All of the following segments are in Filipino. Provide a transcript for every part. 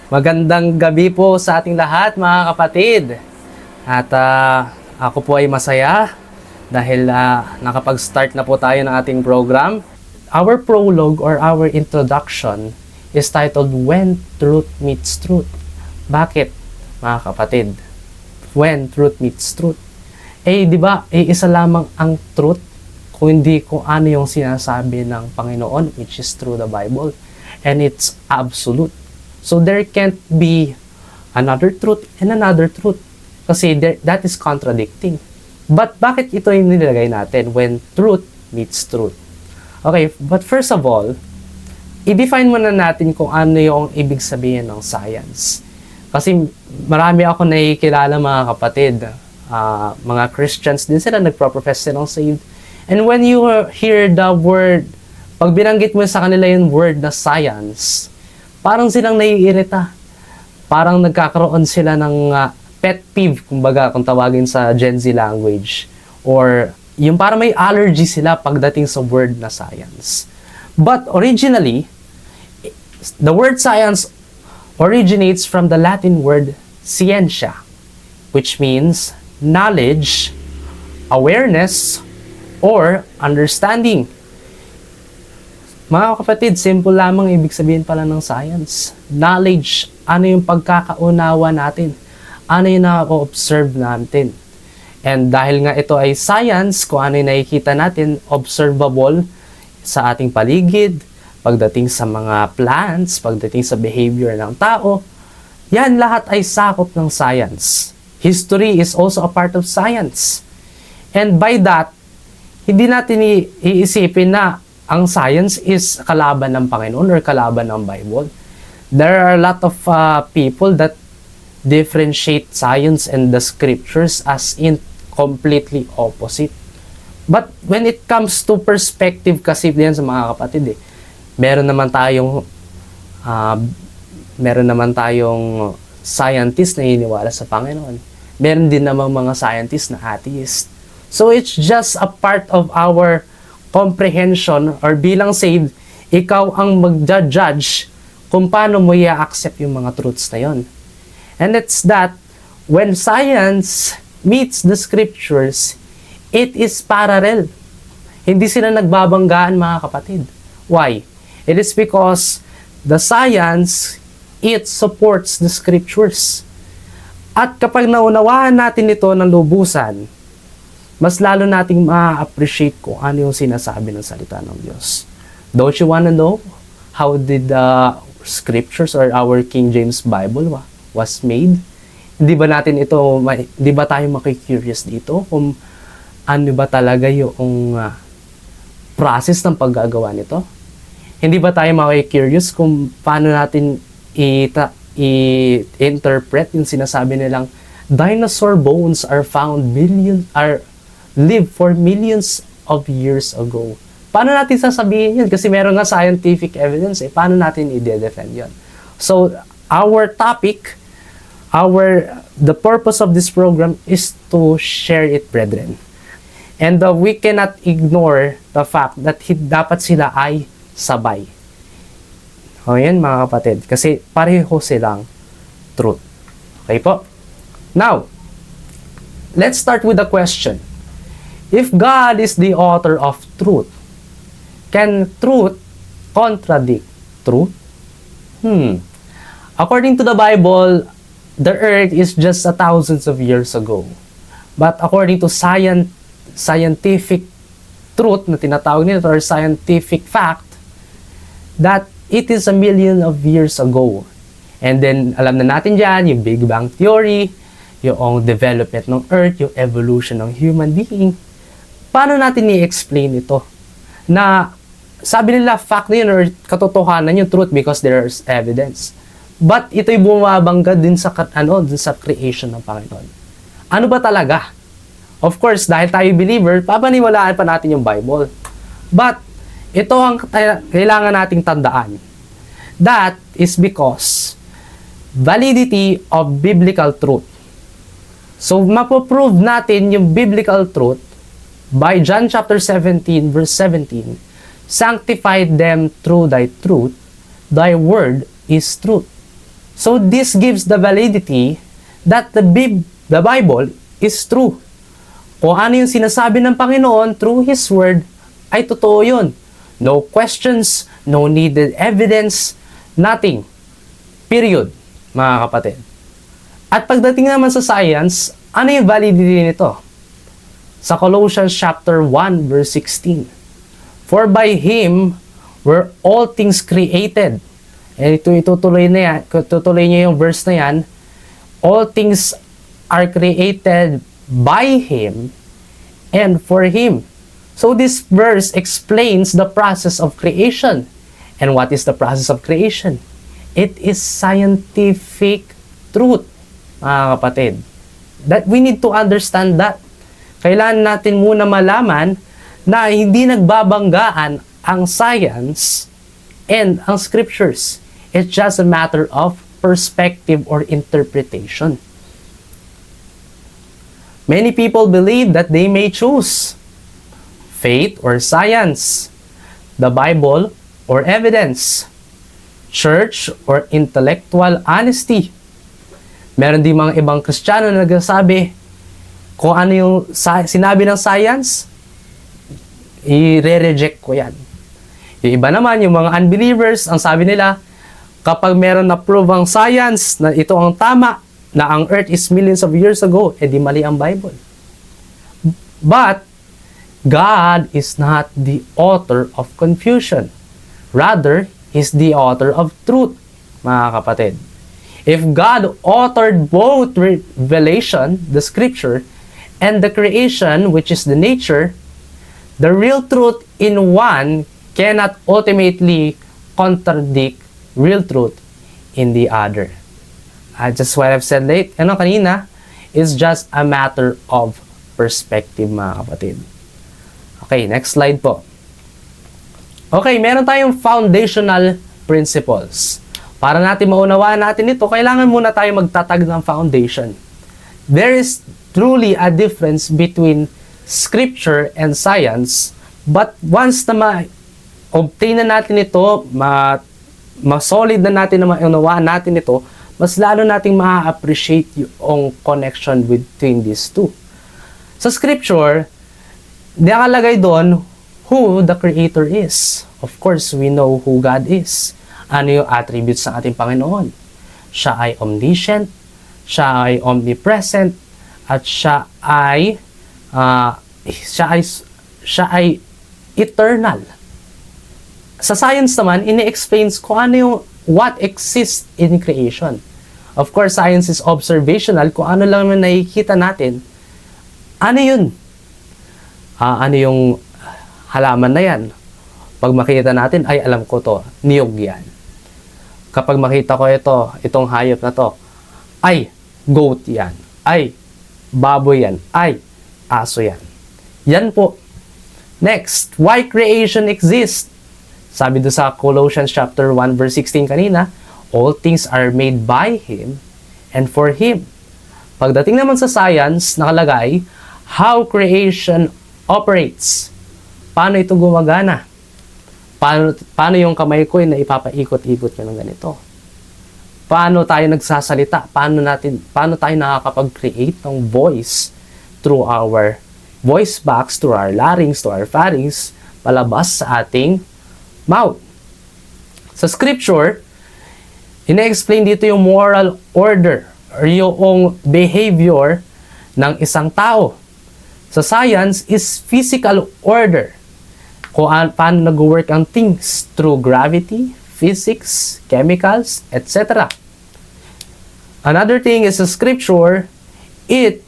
Magandang gabi po sa ating lahat mga kapatid. At ako po ay masaya dahil nakapag-start na po tayo ng ating program. Our prologue or our introduction is titled When Truth Meets Truth. Bakit mga kapatid? When Truth Meets Truth. Di ba, isa lamang ang truth kung hindi kung ano yung sinasabi ng Panginoon, which is through the Bible. And it's absolute. So there can't be another truth and another truth. Kasi that is contradicting. But bakit ito yung nilagay natin when truth meets truth? Okay, but first of all, i-define muna natin kung ano yung ibig sabihin ng science. Kasi marami ako nakikilala mga kapatid, mga Christians din sila, nagpro-profess silang saved. And when you hear the word, pag binanggit mo sa kanila yung word na science, parang silang naiirita. Parang nagkakaroon sila ng pet peeve, kumbaga kung tawagin sa Gen Z language. Or yung parang may allergy sila pagdating sa word na science. But originally, the word science originates from the Latin word scientia, which means knowledge, awareness, or understanding. Mga kapatid, simple lamang ibig sabihin pala ng science. Knowledge, ano yung pagkakaunawa natin? Ano yung nakaka-observe natin? And dahil nga ito ay science, kung ano yung nakikita natin, observable sa ating paligid, pagdating sa mga plants, pagdating sa behavior ng tao, yan lahat ay sakop ng science. History is also a part of science. And by that, hindi natin iisipin na ang science is kalaban ng Panginoon or kalaban ng Bible. There are a lot of people that differentiate science and the scriptures as in completely opposite. But when it comes to perspective kasi diyan sa mga kapatid, meron naman tayong scientist na iniwala sa Panginoon. Meron din namang mga scientist na atheist. So it's just a part of our comprehension or bilang saved, ikaw ang mag-judge kung paano mo i-accept yung mga truths na yon. And it's that when science meets the scriptures, it is parallel. Hindi sila nagbabanggaan mga kapatid. Why? It is because the science, it supports the scriptures. At kapag naunawaan natin ito ng lubusan, mas lalo nating ma-appreciate kung ano yung sinasabi ng salita ng Diyos. Don't you wanna know how did the scriptures or our King James Bible was made? Hindi ba tayo makikurious dito kung ano ba talaga yung process ng paggagawa nito? Hindi ba tayo makikurious kung paano natin i-interpret yung sinasabi nilang dinosaur bones live for millions of years ago. Paano natin sasabihin yun? Kasi meron nga scientific evidence. Paano natin i-defend yun? So, our topic, the purpose of this program is to share it, brethren. And we cannot ignore the fact that dapat sila ay sabay. O yan mga kapatid. Kasi pareho silang truth. Okay po? Now, let's start with the question. If God is the author of truth, can truth contradict truth? According to the Bible, the earth is just thousands of years ago. But according to scientific truth na tinatawag nila or scientific fact, that it is a million of years ago. And then, alam na natin dyan, yung Big Bang Theory, yung development ng earth, yung evolution ng human being. Paano natin i-explain ito? Na sabi nila fact na yun or katotohanan yung truth because there's evidence. But ito'y bumabangga din sa creation ng Panginoon. Ano ba talaga? Of course, dahil tayo believer, papaniwalaan pa natin yung Bible. But ito ang kailangan nating tandaan. That is because validity of biblical truth. So, mapoprove natin yung biblical truth by John chapter 17, verse 17. Sanctify them through thy truth. Thy word is truth. So this gives the validity that the Bible is true. Kung ano yung sinasabi ng Panginoon through His Word, ay totoo yun. No questions, no needed evidence, nothing. Period, mga kapatid. At pagdating naman sa science, ano yung validity nito? Sa Colossians chapter 1 verse 16. For by Him were all things created. And tutuloy niya yung verse na yan. All things are created by Him and for Him. So this verse explains the process of creation. And what is the process of creation? It is scientific truth, mga kapatid. That we need to understand that. Kailangan natin muna malaman na hindi nagbabanggaan ang science and ang scriptures. It's just a matter of perspective or interpretation. Many people believe that they may choose faith or science, the Bible or evidence, church or intellectual honesty. Meron din mga ibang Kristiyano na nagsasabi, kung ano yung sinabi ng science, i-reject ko yan. Yung iba naman, yung mga unbelievers, ang sabi nila, kapag meron na prove ang science na ito ang tama, na ang earth is millions of years ago, edi mali ang Bible. But, God is not the author of confusion. Rather, He's the author of truth, mga kapatid. If God authored both revelation, the scripture, and the creation, which is the nature, the real truth in one cannot ultimately contradict real truth in the other. Just what I've said kanina, is just a matter of perspective, mga kapatid. Okay, next slide po. Okay, meron tayong foundational principles. Para natin maunawaan natin ito, kailangan muna tayo magtatag ng foundation. There is truly a difference between scripture and science, but once na ma-obtain na natin ito, ma-solid na natin na maunawaan natin ito, mas lalo nating ma-appreciate yung connection between these two. Sa scripture, nakalagay doon who the Creator is. Of course, we know who God is. Ano yung attributes ng ating Panginoon? Siya ay omniscient, siya ay omnipresent, at siya ay eternal. Sa science naman, ini-explains kung ano yung what exists in creation. Of course, science is observational. Kung ano lang yung nakikita natin, ano yun? Ano yung halaman na yan? Pag makita natin, ay alam ko to, niyog yan. Kapag makita ko itong hayop na to, ay goat yan, ay baboy yan, ay aso yan. Yan po. Next, why creation exists? Sabi do sa Colossians chapter 1 verse 16 kanina, all things are made by Him and for Him. Pagdating naman sa science, nakalagay, how creation operates. Paano ito gumagana? Paano yung kamay ko na ipapaikot-ikot ko ng ganito? Paano tayo nagsasalita? Paano tayo nakakapag-create ng voice through our voice box, through our larynx, to our pharynx, palabas sa ating mouth. Sa scripture, ina-explain dito yung moral order or yung behavior ng isang tao. Sa science is physical order. Kung paano nag-work ang things through gravity, physics, chemicals, etc. Another thing is sa scripture, it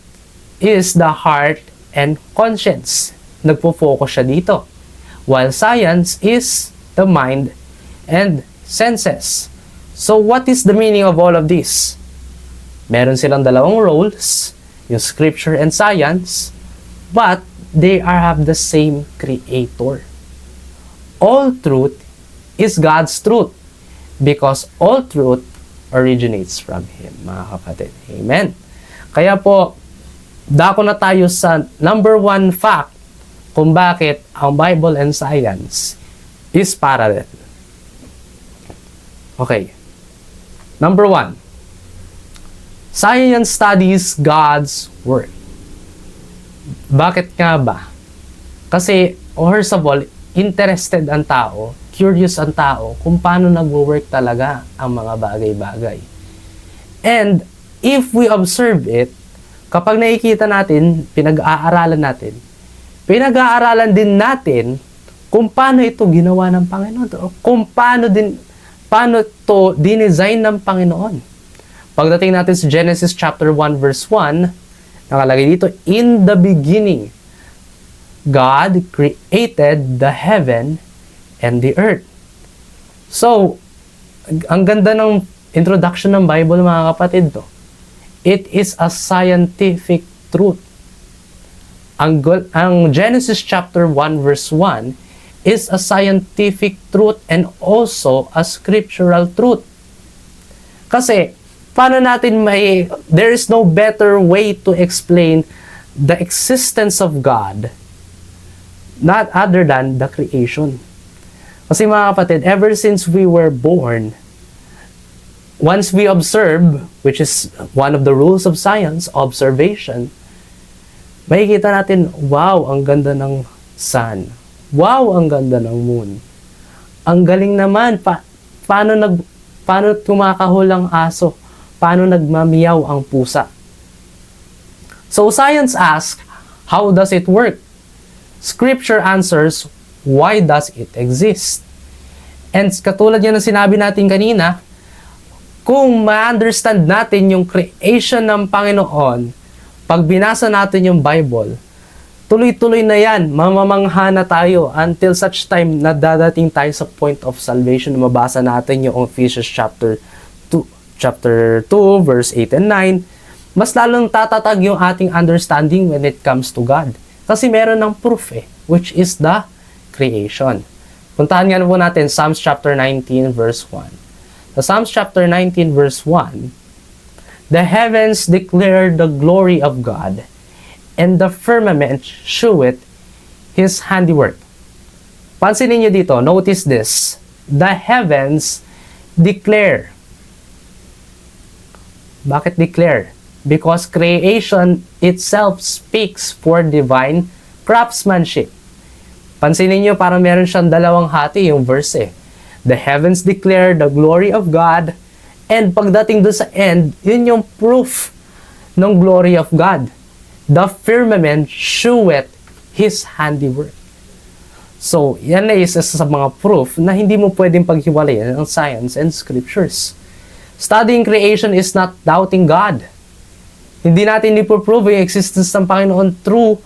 is the heart and conscience. Nagpo-focus siya dito. While science is the mind and senses. So what is the meaning of all of this? Meron silang dalawang roles, yung scripture and science, but they have the same creator. All truth is God's truth because all truth originates from Him, mga kapatid. Amen. Kaya po, dako na tayo sa number one fact kung bakit ang Bible and science is parallel. Okay. Number 1, science studies God's Word. Bakit nga ba? Kasi, first of all, interested ang tao, curious ang tao kung paano nagwo-work talaga ang mga bagay-bagay. And, if we observe it, kapag nakikita natin, pinag-aaralan din natin kung paano ito ginawa ng Panginoon, o kung paano ito dinesign ng Panginoon. Pagdating natin sa Genesis chapter 1 verse 1, nakalagay dito, in the beginning, God created the heaven and the earth. So, ang ganda ng introduction ng Bible, mga kapatid, to. It is a scientific truth. Ang Genesis chapter 1 verse 1 is a scientific truth and also a scriptural truth. Kasi, there is no better way to explain the existence of God not other than the creation. Kasi mga kapatid, ever since we were born, once we observe, which is one of the rules of science, observation, makikita natin, wow, ang ganda ng sun. Wow, ang ganda ng moon. Ang galing naman, paano kumakahol ang aso? Paano nagmamiyaw ang pusa? So science asks, how does it work? Scripture answers, why does it exist? And katulad yan ng sinabi natin kanina, kung ma-understand natin yung creation ng Panginoon, pag binasa natin yung Bible, tuloy-tuloy na yan, mamamangha na tayo until such time na dadating tayo sa point of salvation. Mabasa natin yung Ephesians chapter 2, verse 8 and 9. Mas lalong tatatag yung ating understanding when it comes to God. Kasi meron ng proof which is the creation. Puntahan nga po natin Psalms chapter 19 verse 1. Sa Psalms chapter 19 verse 1, the heavens declare the glory of God, and the firmament sheweth His handiwork. Pansinin niyo dito, notice this. The heavens declare. Bakit declare? Because creation itself speaks for divine craftsmanship. Pansinin niyo, parang meron siyang dalawang hati yung verse. The heavens declare the glory of God, and pagdating doon sa end, yun yung proof ng glory of God. The firmament sheweth His handiwork. So, yan na isa sa mga proof na hindi mo pwedeng paghiwalayan ng science and scriptures. Studying creation is not doubting God. Hindi natin ipoprove yung existence ng Panginoon through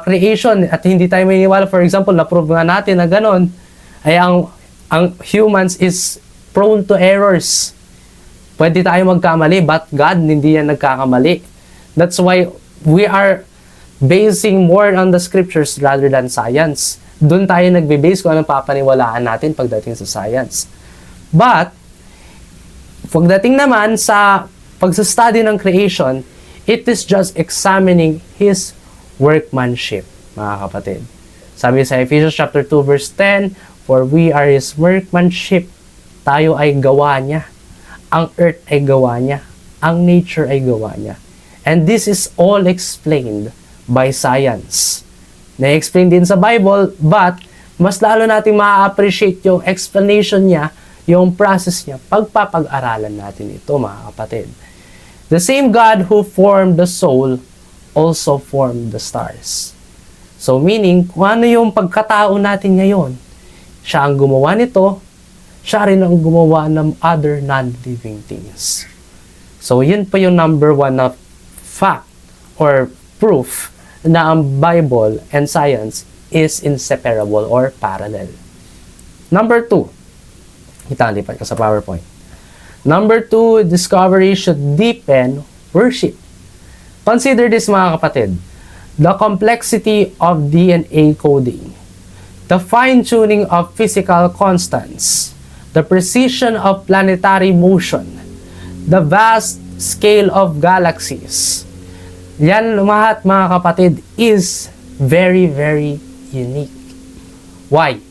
creation at hindi tayo maniniwala. For example, na-prove nga natin na ganon ay ang humans is prone to errors. Pwede tayo magkamali, but God hindi yan nagkakamali. That's why we are basing more on the scriptures rather than science. Doon tayo nagbe-base kung anong papaniwalaan natin pagdating sa science. But, pagdating naman sa pagsastudy ng creation, it is just examining His workmanship, mga kapatid. Sabi sa Ephesians chapter 2 verse 10, for we are His workmanship. Tayo ay gawa niya. Ang earth ay gawa niya. Ang nature ay gawa niya. And this is all explained by science. Na-explain din sa Bible, but mas lalo nating ma-appreciate yung explanation niya, yung process niya, pagpapag-aralan natin ito, mga kapatid. The same God who formed the soul also formed the stars. So meaning, kung ano yung pagkatao natin ngayon, siya ang gumawa nito, siya rin ang gumawa ng other non-living things. So yun pa yung number 1 na fact or proof na ang Bible and science is inseparable or parallel. Number 2, italipat ko sa PowerPoint. Number 2, discovery should deepen worship. Consider this, mga kapatid. The complexity of DNA coding, the fine-tuning of physical constants, the precision of planetary motion, the vast scale of galaxies. Yan lahat, mga kapatid, is very, very unique. Why?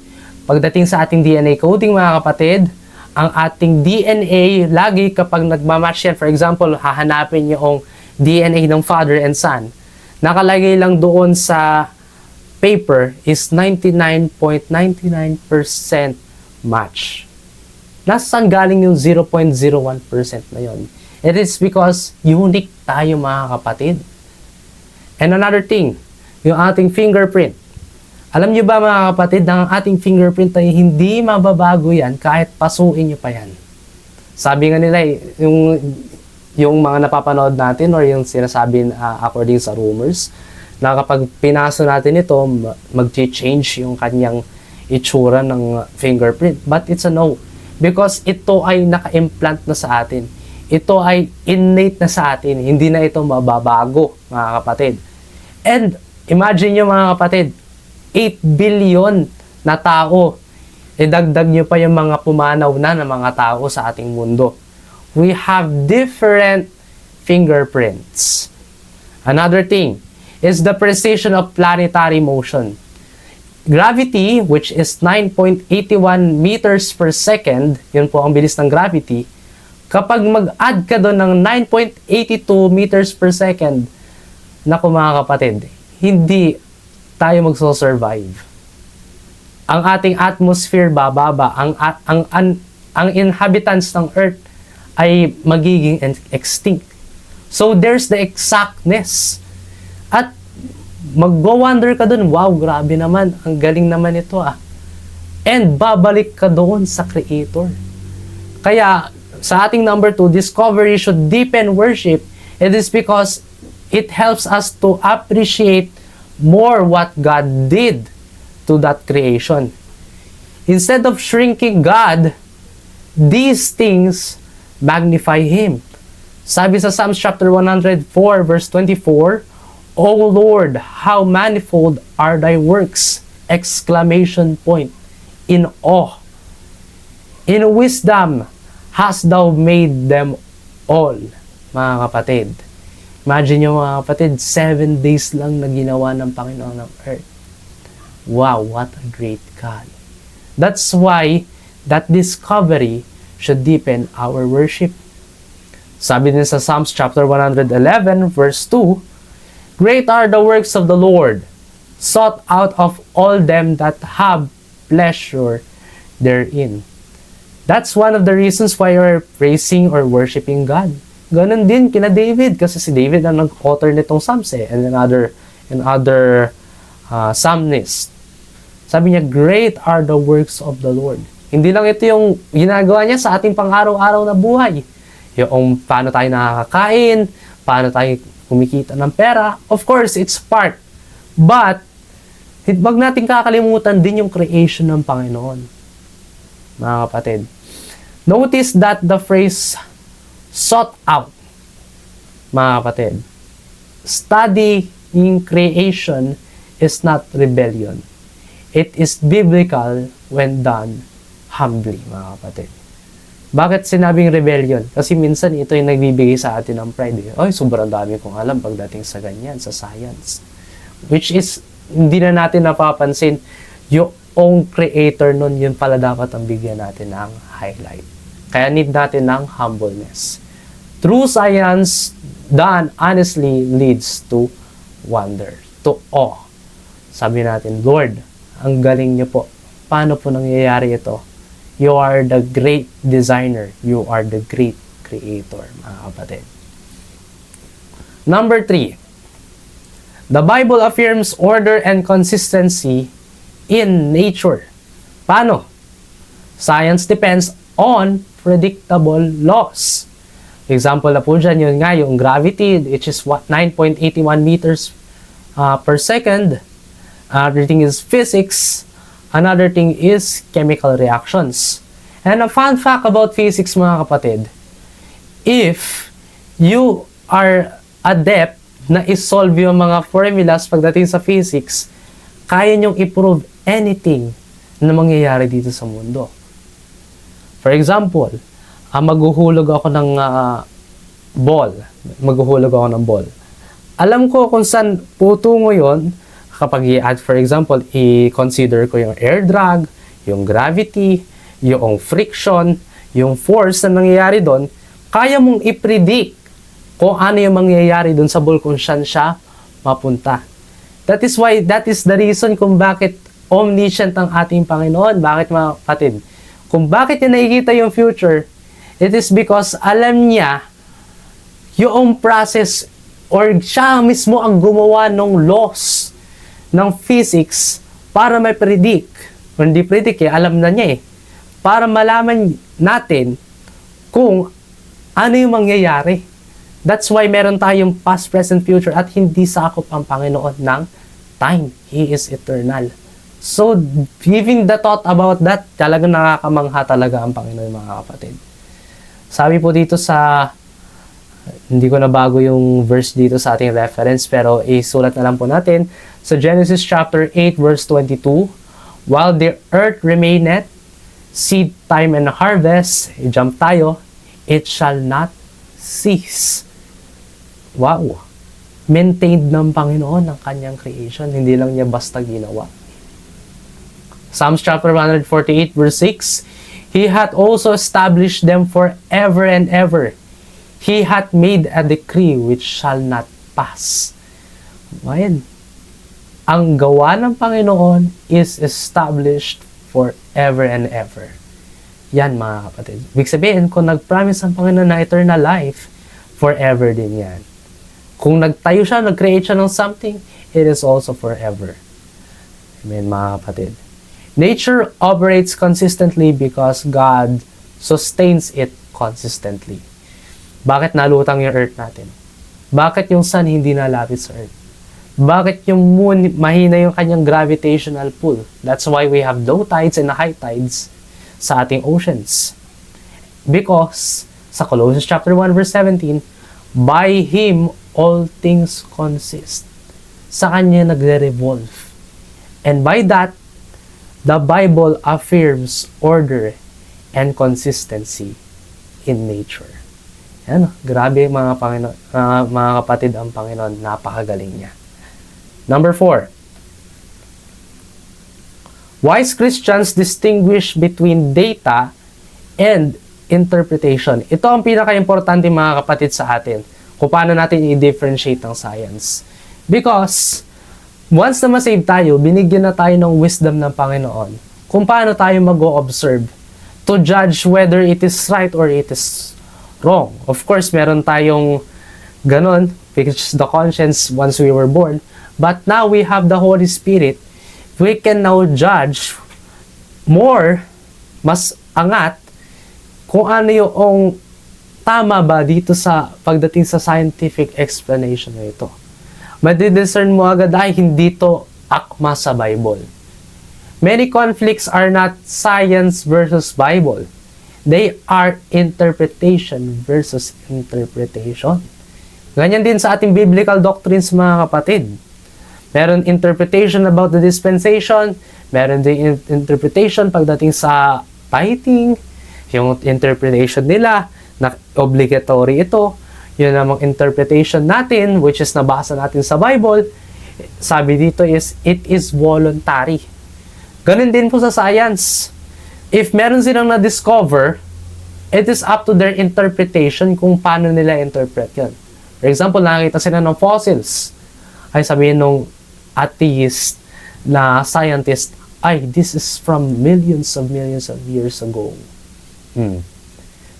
Pagdating sa ating DNA coding, mga kapatid, ang ating DNA, lagi kapag nagmamatch yan, for example, hahanapin yung DNA ng father and son, nakalagay lang doon sa paper is 99.99% match. Nasaan galing yung 0.01% na yon? It is because unique tayo mga kapatid. And another thing, yung ating fingerprint. Alam nyo ba mga kapatid, na ang ating fingerprint ay hindi mababago yan kahit pasuin nyo pa yan. Sabi nga nila, yung mga napapanood natin or yung sinasabi according sa rumors, na kapag pinaso natin ito, mag-change yung kanyang itsura ng fingerprint. But it's a no. Because ito ay naka-implant na sa atin. Ito ay innate na sa atin. Hindi na ito mababago, mga kapatid. And imagine nyo mga kapatid, 8 billion na tao. Idagdag nyo pa yung mga pumanaw na ng mga tao sa ating mundo. We have different fingerprints. Another thing is the precision of planetary motion. Gravity, which is 9.81 meters per second, yun po ang bilis ng gravity, kapag mag-add ka doon ng 9.82 meters per second, naku mga kapatid, hindi tayo magso-survive. Ang ating atmosphere bababa, ang inhabitants ng Earth ay magiging extinct. So there's the exactness. At mag-wonder ka dun, wow, grabe naman, ang galing naman ito And babalik ka doon sa Creator. Kaya sa ating number 2, discovery should deepen worship. It is because it helps us to appreciate more what God did to that creation. Instead of shrinking God, these things magnify Him. Sabi sa Psalms chapter 104 verse 24, O Lord, how manifold are thy works! Exclamation point. In awe. In wisdom hast thou made them all. Mga kapatid. Imagine nyo mga kapatid, 7 days lang na ginawa ng Panginoon ng Earth. Wow, what a great God. That's why that discovery should deepen our worship. Sabi din sa Psalms chapter 111 verse 2, Great are the works of the Lord, sought out of all them that have pleasure therein. That's one of the reasons why we're praising or worshiping God. Ganon din kina David, kasi si David ang nag-author nitong Psalms and other psalmist. Sabi niya, great are the works of the Lord. Hindi lang ito yung ginagawa niya sa ating pang-araw-araw na buhay. Yung paano tayo nakakain, paano tayo kumikita ng pera. Of course, it's part. But, wag natin kakalimutan din yung creation ng Panginoon. Mga kapatid. Notice that the phrase sought out, mga kapatid. Studying creation is not rebellion. It is biblical when done humbly, mga kapatid. Bakit sinabing rebellion? Kasi minsan ito yung nagbibigay sa atin ng pride. Ay, sobrang dami kong alam pagdating sa ganyan, sa science. Which is, hindi na natin napapansin, yung creator nun, yun pala dapat ang bigyan natin ng highlight. Kaya need natin ng humbleness. True science done honestly leads to wonder, to awe. Sabi natin, Lord, ang galing niyo po. Paano po nangyayari ito? You are the great designer. You are the great creator, mga kapatid. Number 3. The Bible affirms order and consistency in nature. Paano? Science depends on predictable laws. Example na po dyan, yun nga, yung gravity, which is 9.81 meters per second. Another thing is physics. Another thing is chemical reactions. And a fun fact about physics, mga kapatid, if you are adept na isolve yung mga formulas pagdating sa physics, kaya nyong i-prove anything na mangyayari dito sa mundo. For example, maghuhulog ako ng ball. Maghuhulog ako ng ball. Alam ko kung saan putungo yun kapag i-add, for example, i-consider ko yung air drag, yung gravity, yung friction, yung force na nangyayari doon, kaya mong i-predict kung ano yung mangyayari doon sa bulkan kung saan siya mapunta. That is the reason kung bakit omniscient ang ating Panginoon. Bakit mga kapatid? Kung bakit niya nakikita yung future, it is because alam niya yung process or siya mismo ang gumawa ng laws ng physics para may predict. Kung hindi predict alam na niya para malaman natin kung ano yung mangyayari. That's why meron tayong past, present, future at hindi sakop ang Panginoon ng time. He is eternal. So, giving the thought about that, talagang nakakamangha talaga ang Panginoon, mga kapatid. Sabi po dito sa, hindi ko na bago yung verse dito sa ating reference, pero isulat na lang po natin. Sa Genesis chapter 8, verse 22, while the earth remaineth, seed time and harvest, i-jump tayo, it shall not cease. Wow! Maintained ng Panginoon ang kanyang creation. Hindi lang niya basta ginawa. Psalms chapter 148 verse 6, He hath also established them forever and ever. He hath made a decree which shall not pass. Ayan. Ang gawa ng Panginoon is established forever and ever. Yan mga kapatid. Ibig sabihin, kung nag-promise ang Panginoon ng eternal life, forever din yan. Kung nagtayo siya, nag-create siya ng something, it is also forever. Amen mga kapatid. Nature operates consistently because God sustains it consistently. Bakit nalutang yung earth natin? Bakit yung sun hindi nalapit sa earth? Bakit yung moon mahina yung kanyang gravitational pull? That's why we have low tides and high tides sa ating oceans. Because, sa Colossians chapter 1 verse 17, by Him all things consist. Sa Kanya nagre-revolve. And by that, the Bible affirms order and consistency in nature. Yan, grabe mga kapatid ang Panginoon, napakagaling niya. Number 4. Wise Christians distinguish between data and interpretation. Ito ang pinaka-importante mga kapatid sa atin, kung paano natin i-differentiate ang science. Because, once na ma-save tayo, binigyan na tayo ng wisdom ng Panginoon kung paano tayo mag-o-observe to judge whether it is right or it is wrong. Of course, meron tayong ganon, which is the conscience once we were born. But now we have the Holy Spirit. We can now judge more, mas angat, kung ano yung tama ba dito sa pagdating sa scientific explanation na ito. Madidiscern mo agad ay hindi to akma sa Bible. Many conflicts are not science versus Bible. They are interpretation versus interpretation. Ganyan din sa ating biblical doctrines mga kapatid. Meron interpretation about the dispensation, meron din interpretation pagdating sa tithing, yung interpretation nila na obligatory ito, yun namang interpretation natin, which is nabasa natin sa Bible, sabi dito is, it is voluntary. Ganun din po sa science. If meron silang na-discover, it is up to their interpretation kung paano nila interpret yun. For example, nakita sila ng fossils. Ay sabihin nung atheist na scientist, ay, this is from millions of years ago.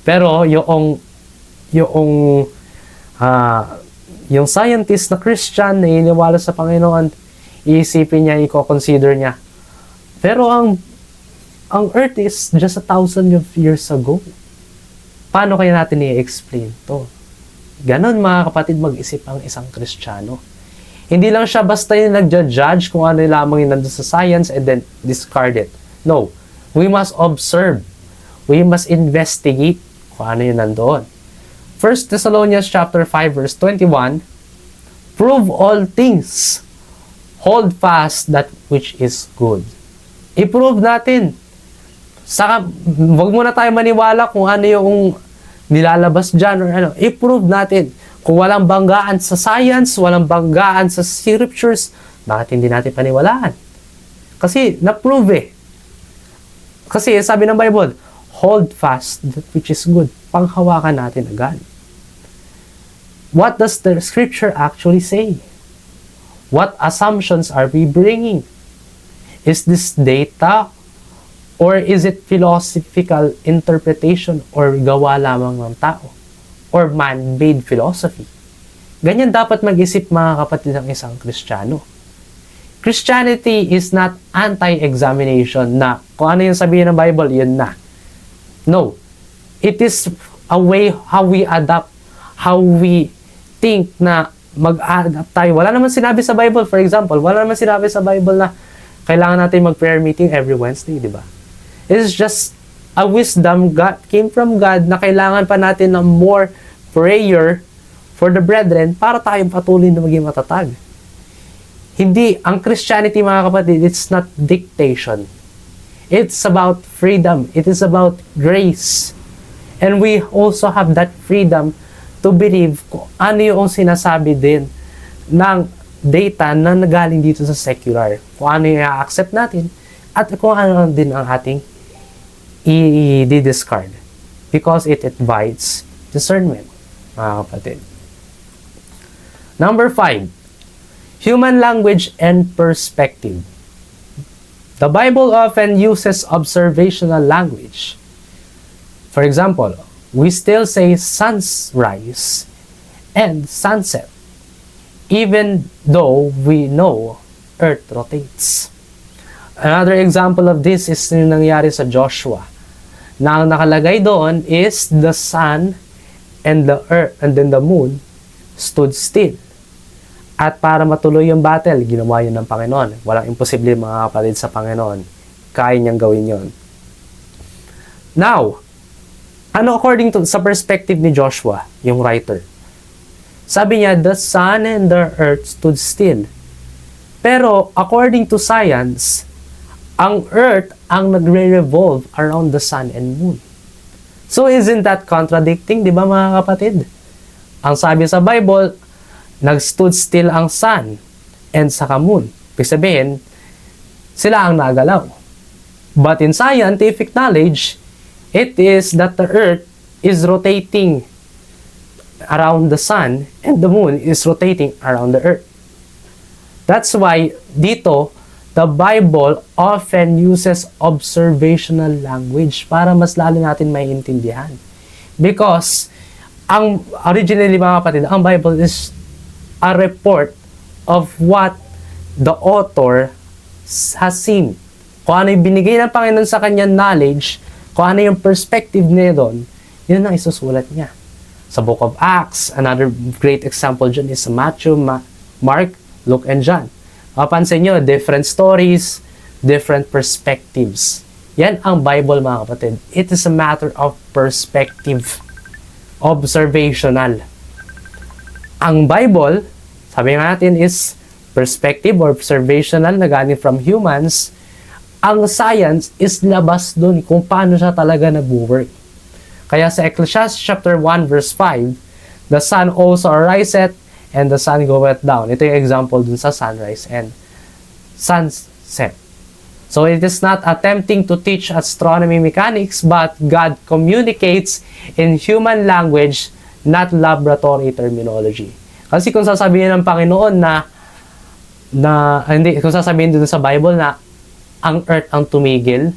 Pero yung scientist na Christian na iniwala sa Panginoon, iisipin niya, i-consider niya. Pero ang Earth is just 1,000 of years ago. Paano kaya natin i-explain to? Ganon mga kapatid mag-isip ang isang Kristiyano. Hindi lang siya basta yung nagja-judge kung ano lamang yung nandun sa science and then discard it. No. We must observe. We must investigate kung ano yung nandoon. 1 Thessalonians chapter 5 verse 21, prove all things. Hold fast that which is good. I-prove natin. Saka, wag muna tayo maniwala kung ano yung nilalabas dyan or ano. I-prove natin. Kung walang banggaan sa science, walang banggaan sa scriptures, bakit hindi natin paniwalaan? Kasi, na-prove eh. Kasi, sabi ng Bible, hold fast that which is good. Panghawakan natin agad. What does the scripture actually say? What assumptions are we bringing? Is this data or is it philosophical interpretation or gawa lamang ng tao? Or man-made philosophy? Ganyan dapat mag-isip mga kapatid ng isang Kristiyano. Christianity is not anti-examination na kung ano yung sabihin ng Bible, yun na. No. It is a way how we adapt, how we think na mag-adapt tayo. Wala naman sinabi sa Bible, for example, wala naman sinabi sa Bible na kailangan natin mag-prayer meeting every Wednesday, di ba? It is just a wisdom God came from God na kailangan pa natin ng more prayer for the brethren para tayong patuloy na maging matatag. Hindi, ang Christianity mga kapatid, it's not dictation. It's about freedom. It is about grace. And we also have that freedom to believe kung ano yung sinasabi din ng data na nagaling dito sa secular. Kung ano yung i-accept natin at kung ano din ang ating i-discard. Because it invites discernment, mga kapatid. Number 5. Human language and perspective. The Bible often uses observational language. For example, we still say sunrise and sunset, even though we know Earth rotates. Another example of this is yung nangyari sa Joshua. Na ang nakalagay doon is the sun and the earth and then the moon stood still. At para matuloy yung battle, ginawa yun ng Panginoon. Walang imposible mga kapatid sa Panginoon. Kaya niyang gawin yun. Now, ano according to sa perspective ni Joshua, yung writer? Sabi niya, the sun and the earth stood still. Pero according to science, ang earth ang nagre-revolve around the sun and moon. So isn't that contradicting, di ba mga kapatid? Ang sabi sa Bible, nag-stood still ang sun and saka moon. Ibig sabihin, sila ang nagalaw. But in scientific knowledge, it is that the earth is rotating around the sun and the moon is rotating around the earth. That's why dito, the Bible often uses observational language para mas lalo natin maiintindihan. Because, ang originally mga kapatid, ang Bible is a report of what the author has seen. Kung ano yung binigay ng Panginoon sa kanyang knowledge, kung ano yung perspective niya doon, yun ang isusulat niya. Sa Book of Acts, another great example dyan is Matthew, Mark, Luke, and John. Mapansin nyo, different stories, different perspectives. Yan ang Bible mga kapatid. It is a matter of perspective. Observational. Ang Bible, sabi nga natin, is perspective or observational na galing from humans. Ang science is labas dun kung paano siya talaga nag-work. Kaya sa Ecclesiastes chapter 1 verse 5, the sun also ariseth and the sun goeth down. Ito yung example dun sa sunrise and sunset. So it is not attempting to teach astronomy mechanics, but God communicates in human language, not laboratory terminology. Kasi kung sasabihin ng Panginoon kung sasabihin dito sa Bible na ang earth ang tumigil,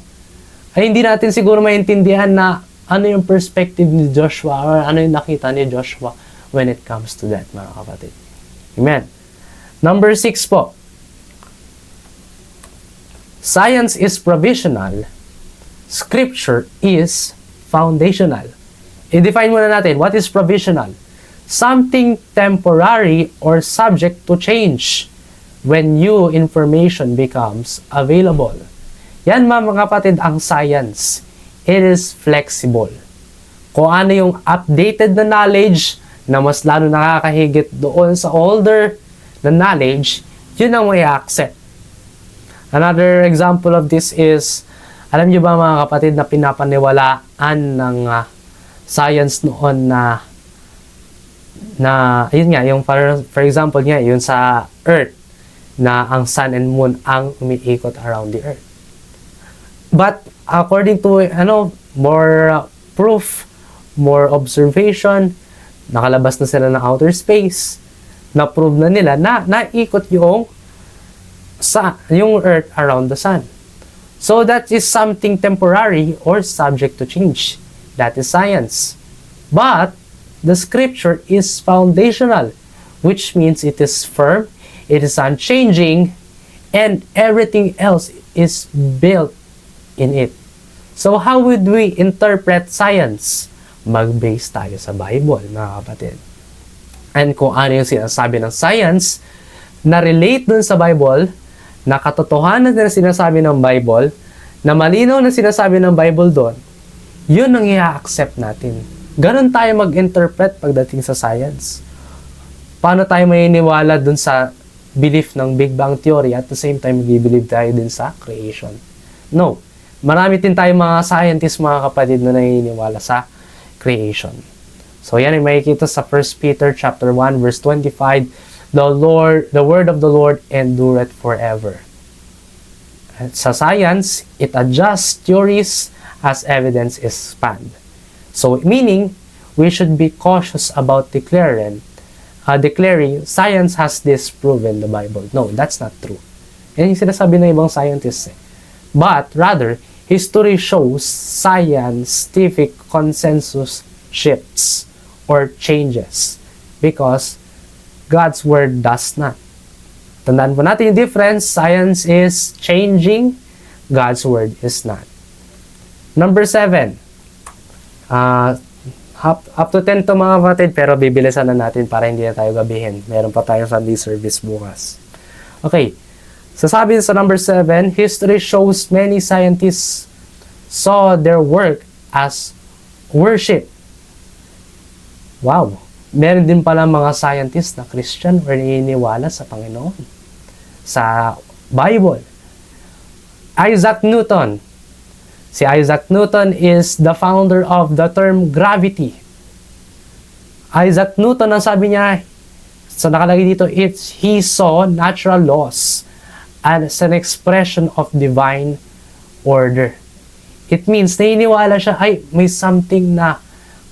ay hindi natin siguro maintindihan na ano yung perspective ni Joshua or ano yung nakita ni Joshua when it comes to that, mga kapatid. Amen. Number 6 po. Science is provisional. Scripture is foundational. I-define muna natin, what is provisional? Something temporary or subject to change when new information becomes available. Yan mga kapatid ang science. It is flexible. Kung ano yung updated na knowledge na mas lalo nakakahigit doon sa older na knowledge, yun ang may accept. Another example of this is, alam nyo ba mga kapatid na pinapaniwalaan ng science noon na yun nga, yung for example nga, yun sa Earth, na ang sun and moon ang umiikot around the Earth. But according to more proof, more observation, nakalabas na sila ng outer space, na-prove na nila na naikot yung Earth around the Sun. So that is something temporary or subject to change. That is science. But the scripture is foundational, which means it is firm, it is unchanging, and everything else is built in it. So how would we interpret science? Mag-base tayo sa Bible, mga kapatid. And kung ano yung sinasabi ng science, na relate dun sa Bible, na katotohanan na sinasabi ng Bible, na malinaw na sinasabi ng Bible doon, yun ang i-accept natin. Ganon tayo mag-interpret pagdating sa science. Paano tayo maniniwala dun sa belief ng Big Bang Theory at the same time mag-believe tayo din sa creation? No. Marami din tayo mga scientists, mga kapatid, na naniniwala sa creation. So yan ay makikita sa 1 Peter chapter 1 verse 25, the word of the Lord endureth forever. At sa science, it adjusts theories as evidence is found. So meaning, we should be cautious about declaring science has disproven the Bible. No, that's not true. Yan yung sinasabi ng ibang scientists. But rather, history shows scientific consensus shifts or changes because God's word does not. Tandaan po natin yung difference. Science is changing, God's word is not. Number 7. Up to 10 to mga kapatid, pero bibilisan na natin para hindi na tayo gabihin. Meron pa tayong Sunday service bukas. Okay. Sasabi sa number 7, history shows many scientists saw their work as worship. Wow! Meron din pala mga scientists na Christian or naniniwala sa Panginoon. Sa Bible. Isaac Newton. Si Isaac Newton is the founder of the term gravity. Isaac Newton, ang sabi niya, so nakalagay dito, he saw natural laws as an expression of divine order. It means, naniniwala siya, ay, may something na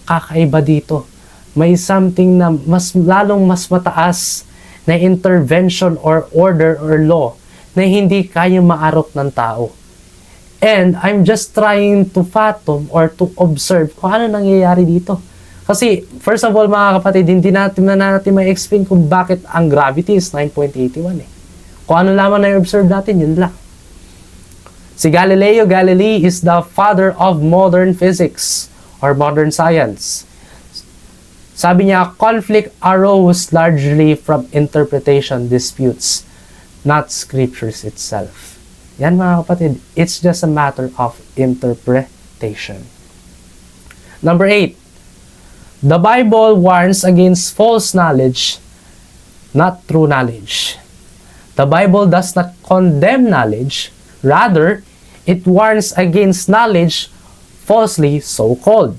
kakaiba dito. May something na lalong mas mataas na intervention or order or law na hindi kaya maarok ng tao. And I'm just trying to fathom or to observe kung ano nangyayari dito. Kasi, first of all, mga kapatid, hindi natin ma-explain kung bakit ang gravity is 9.81 eh. Kung ano lamang na-observe natin, yun lang. Si Galileo Galilei is the father of modern physics or modern science. Sabi niya, conflict arose largely from interpretation disputes, not scriptures itself. Yan mga kapatid, it's just a matter of interpretation. Number 8, the Bible warns against false knowledge, not true knowledge. The Bible does not condemn knowledge, rather, it warns against knowledge falsely so-called.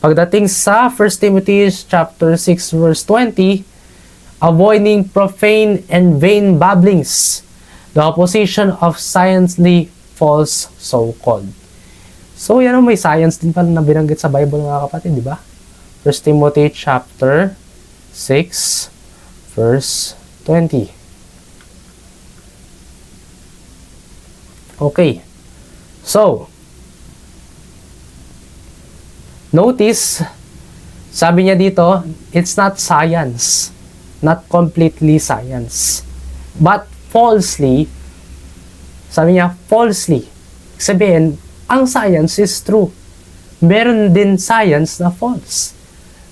Pagdating sa 1 Timothy chapter 6 verse 20, avoiding profane and vain babblings, the opposition of sciencely false so-called. So yan, may science din pala na binanggit sa Bible mga kapatid, di ba? 1 Timothy chapter 6 verse 20. Okay. So, notice, sabi niya dito, it's not science. Not completely science. But falsely, sabi niya, falsely. Sabihin, ang science is true. Meron din science na false.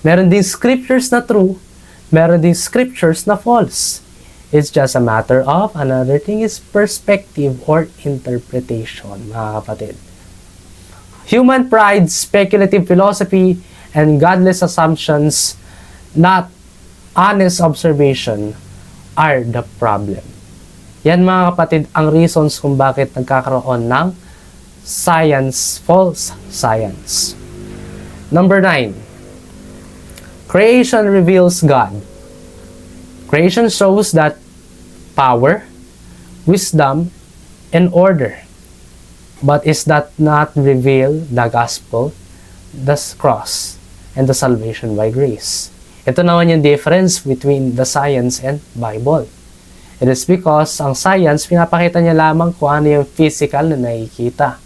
Meron din scriptures na true. Meron din scriptures na false. It's just a matter of, another thing is perspective or interpretation, mga kapatid. Human pride, speculative philosophy, and godless assumptions, not honest observation, are the problem. Yan mga kapatid, ang reasons kung bakit nagkakaroon ng science, false science. Number 9, creation reveals God. Creation shows that power, wisdom, and order. But is that not reveal the gospel, the cross, and the salvation by grace? Ito naman yung difference between the science and Bible. It is because ang science, pinapakita niya lamang kung ano yung physical na nakikita.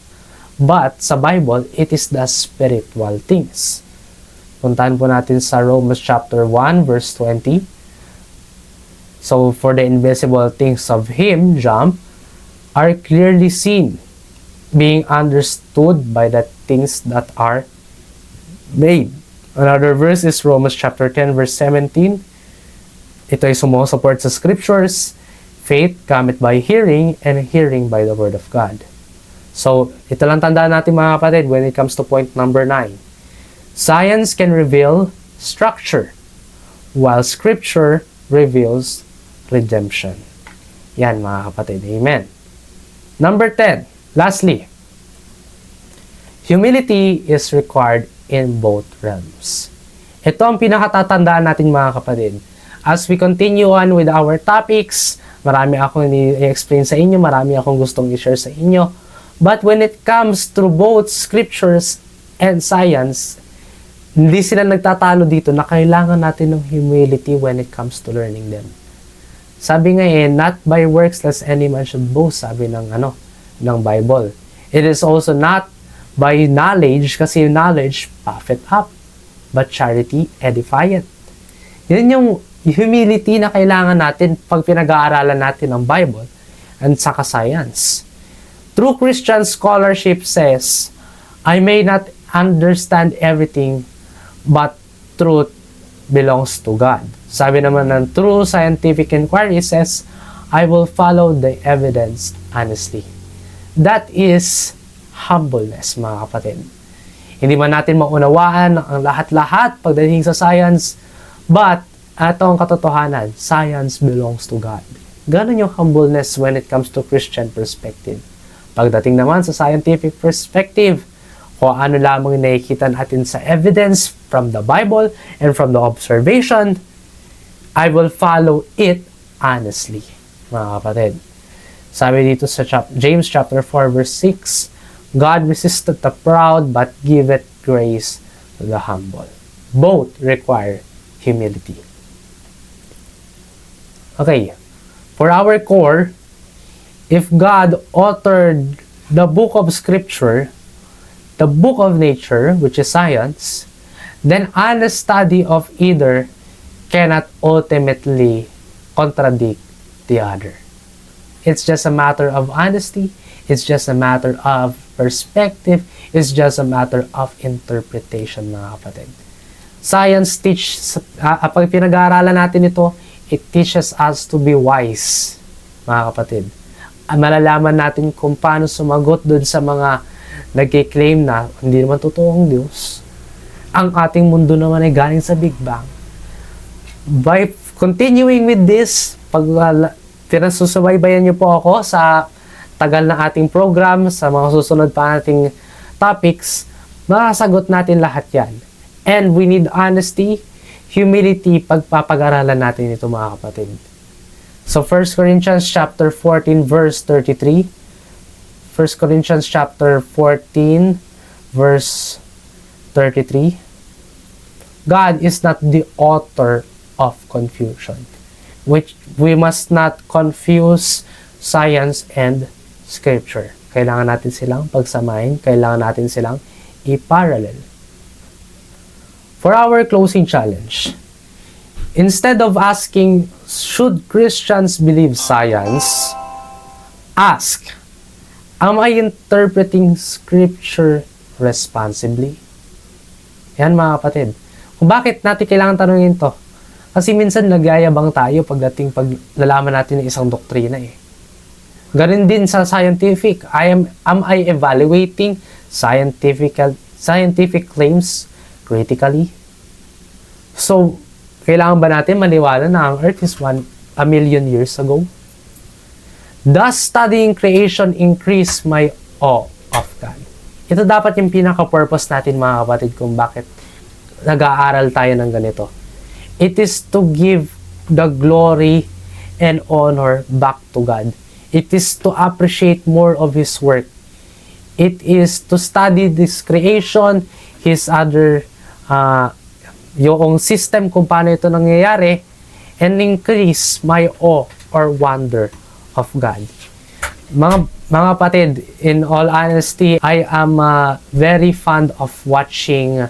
But sa Bible, it is the spiritual things. Puntahan po natin sa Romans chapter 1 verse 20. So, for the invisible things of Him, jump, are clearly seen, being understood by the things that are made. Another verse is Romans chapter 10 verse 17. Ito ay sumusupport sa scriptures. Faith cometh by hearing, and hearing by the word of God. So, ito lang tandaan natin mga kapatid when it comes to point number 9. Science can reveal structure, while scripture reveals redemption. Yan mga kapatid. Amen. Number 10. Lastly, humility is required in both realms. Ito ang pinakatatandaan natin mga kapatid. As we continue on with our topics, marami akong i-explain sa inyo, marami akong gustong i-share sa inyo. But when it comes to both scriptures and science, hindi sila nagtatalo dito na kailangan natin ng humility when it comes to learning them. Sabi nga not by works lest any man should boast, sabi ng Bible. It is also not by knowledge, kasi knowledge puffeth up, but charity edifieth. Yan yung humility na kailangan natin pag pinag-aaralan natin ang Bible and saka science. True Christian scholarship says, I may not understand everything, but truth belongs to God. Sabi naman ng true scientific inquiry says, I will follow the evidence honestly. That is humbleness, mga kapatid. Hindi man natin maunawaan ang lahat-lahat pagdating sa science, but ito ang katotohanan, science belongs to God. Ganun yung humbleness when it comes to Christian perspective. Pagdating naman sa scientific perspective, kung ano lamang nakikita natin sa evidence from the Bible and from the observation, I will follow it honestly, mga kapatid. Sabi dito sa James chapter 4 verse 6, God resisteth the proud but giveth grace to the humble. Both require humility. Okay, for our core, if God authored the book of Scripture, the book of nature, which is science, then honest study of either cannot ultimately contradict the other. It's just a matter of honesty. It's just a matter of perspective. It's just a matter of interpretation, mga kapatid. Science pag pinag-aaralan natin ito, it teaches us to be wise, mga kapatid. Malalaman natin kung paano sumagot dun sa mga nagkiklaim na hindi naman totoong Diyos. Ang ating mundo naman ay galing sa Big Bang. By continuing with this, pag pinasusubaybayan niyo po ako sa tagal ng ating program, sa mga susunod pa nating topics, makasagot natin lahat yan. And we need honesty, humility, pagpapag-aralan natin ito, mga kapatid. So 1 Corinthians chapter 14 verse 33. 1 Corinthians chapter 14 verse 33. God is not the author of confusion, which we must not confuse science and scripture. Kailangan natin silang pagsamahin, kailangan natin silang i-parallel. For our closing challenge, instead of asking, should Christians believe science? Ask, am I interpreting scripture responsibly? Yan, mga kapatid. Kung bakit natin kailangan tanungin to? Kasi minsan nagyayabang tayo pag nalaman natin ng isang doktrina eh. Ganun din sa scientific. Am I evaluating scientific claims critically? So, kailangan ba natin maniwala na ang Earth is 1 million years ago? Does studying creation increase my awe of God? Ito dapat yung pinaka-purpose natin, mga kapatid, kung bakit nag-aaral tayo ng ganito. It is to give the glory and honor back to God. It is to appreciate more of His work. It is to study this creation, His other, yung system kung paano ito nangyayari, and increase my awe or wonder of God. Mga kapatid, in all honesty, I am very fond of watching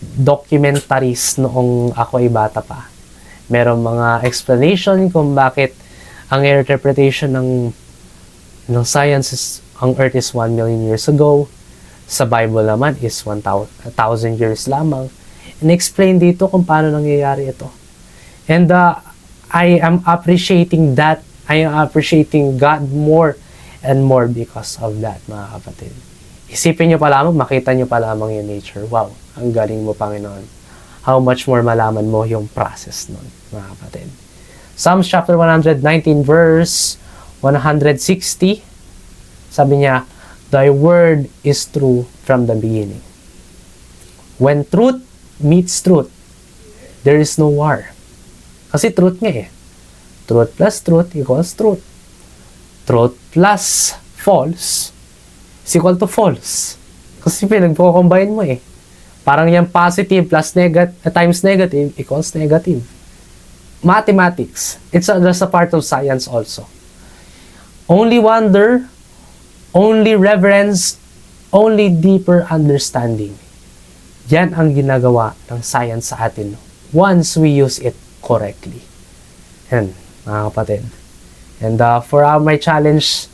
documentaries noong ako ay bata pa. Merong mga explanation kung bakit ang interpretation ng science is, ang Earth is 1 million years ago. Sa Bible naman is 1,000 years lamang. And explain dito kung paano nangyayari ito. And I am appreciating that. I am appreciating God more and more because of that, mga kapatid. Isipin nyo pa lamang, makita nyo pa lamang yung nature. Wow, ang galing mo, Panginoon. How much more malaman mo yung process nun, mga kapatid. Psalms chapter 119 verse 160, sabi niya, Thy word is true from the beginning. When truth meets truth, there is no war. Kasi truth nga eh. Truth plus truth equals truth. Truth plus false is equal to false. Kasi pinagpo-combine mo eh. Parang yung positive plus times negative equals negative. Mathematics. It's just a part of science also. Only wonder, only reverence, only deeper understanding. Yan ang ginagawa ng science sa atin once we use it correctly. Yan, mga kapatid. And for my challenge,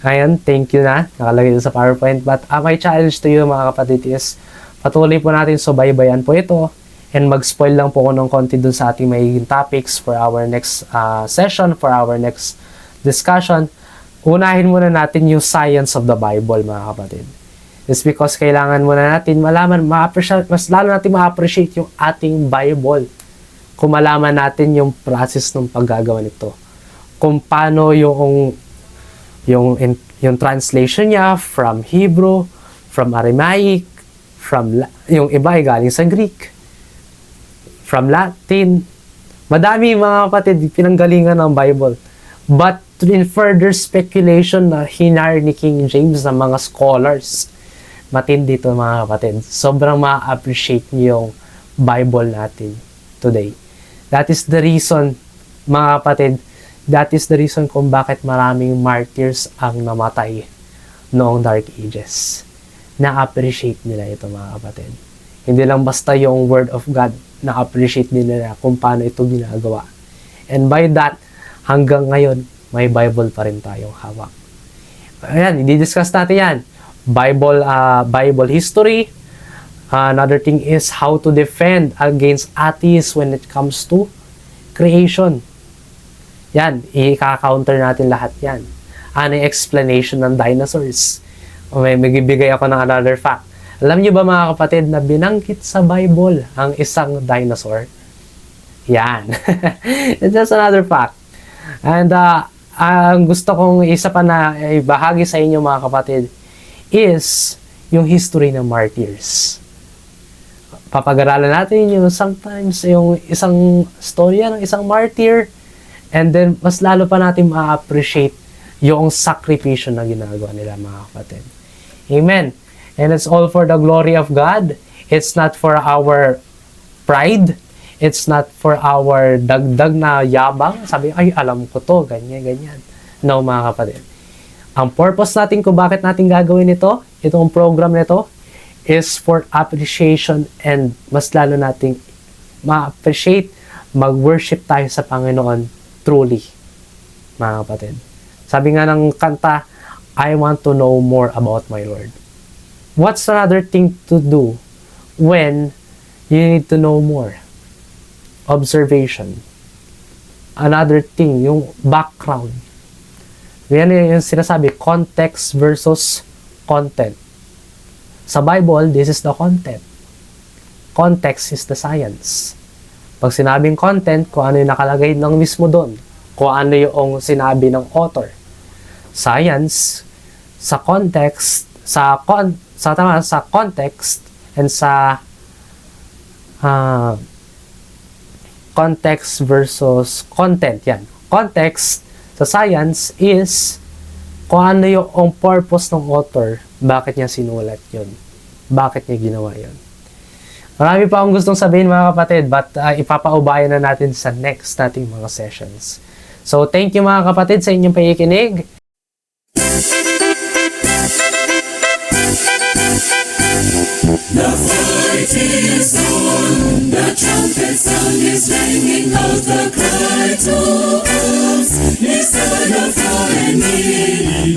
ayan, thank you na, nakalagay sa PowerPoint. But my challenge to you, mga kapatid, is patuloy po natin subaybayan po ito and mag-spoil lang po ko ng konti dun sa ating magiging topics for our next session, for our next discussion. Unahin muna natin yung science of the Bible, mga kapatid. It's because kailangan muna natin malaman, mas lalo natin ma-appreciate yung ating Bible. Kung malaman natin yung process ng paggagawa nito. Kung paano yung translation niya from Hebrew, from Aramaic, yung iba ay galing sa Greek, from Latin. Madami, mga kapatid, pinanggalingan ng Bible. But in further speculation na hinire ni King James ng mga scholars, matindi ito, mga kapatid. Sobrang ma-appreciate niyo yung Bible natin today. That is the reason, mga kapatid, that is the reason kung bakit maraming martyrs ang namatay noong Dark Ages. Na-appreciate nila ito, mga kapatid. Hindi lang basta yung Word of God, na-appreciate nila kung paano ito ginagawa. And by that, hanggang ngayon, may Bible pa rin tayong hawak. Ayan, i-discuss natin yan. Bible history. Another thing is how to defend against atheists when it comes to creation. Yan, i-counter natin lahat yan. Ano yung explanation ng dinosaurs? May magbibigay ako ng another fact. Alam niyo ba, mga kapatid, na binanggit sa Bible ang isang dinosaur? Yan. It's just another fact. And ang gusto kong isa pa na ibahagi sa inyo, mga kapatid, is yung history ng martyrs. Papag-aralan natin yung sometimes yung isang storya ng isang martyr, and then mas lalo pa natin ma-appreciate yung sakripisyo na ginagawa nila, mga kapatid. Amen. And it's all for the glory of God. It's not for our pride. It's not for our dagdag na yabang. Sabi, ay, alam ko to, ganyan, ganyan. No, mga kapatid. Ang purpose natin kung bakit natin gagawin ito, itong program nito, is for appreciation and mas lalo nating ma-appreciate, mag-worship tayo sa Panginoon truly, mga kapatid. Sabi nga ng kanta, I want to know more about my Lord. What's another thing to do when you need to know more? Observation. Another thing, yung background. Yan yung sinasabi, context versus content. Sa Bible, this is the content. Context is the science. Pag sinabing content, kung ano yung nakalagay ng mismo doon, kung ano yung sinabi ng author. Science, sa context, sa context and sa context versus content. Yan. Context sa science is kung ano yung purpose ng author bakit niya sinulat yun. Bakit niya ginawa yun. Marami pa akong gustong sabihin mga kapatid, but ipapaubayan na natin sa next nating mga sessions. So, thank you mga kapatid sa inyong pakikinig. The fight is on, the trumpet sound is ringing out the cry to arms. Is the far and near,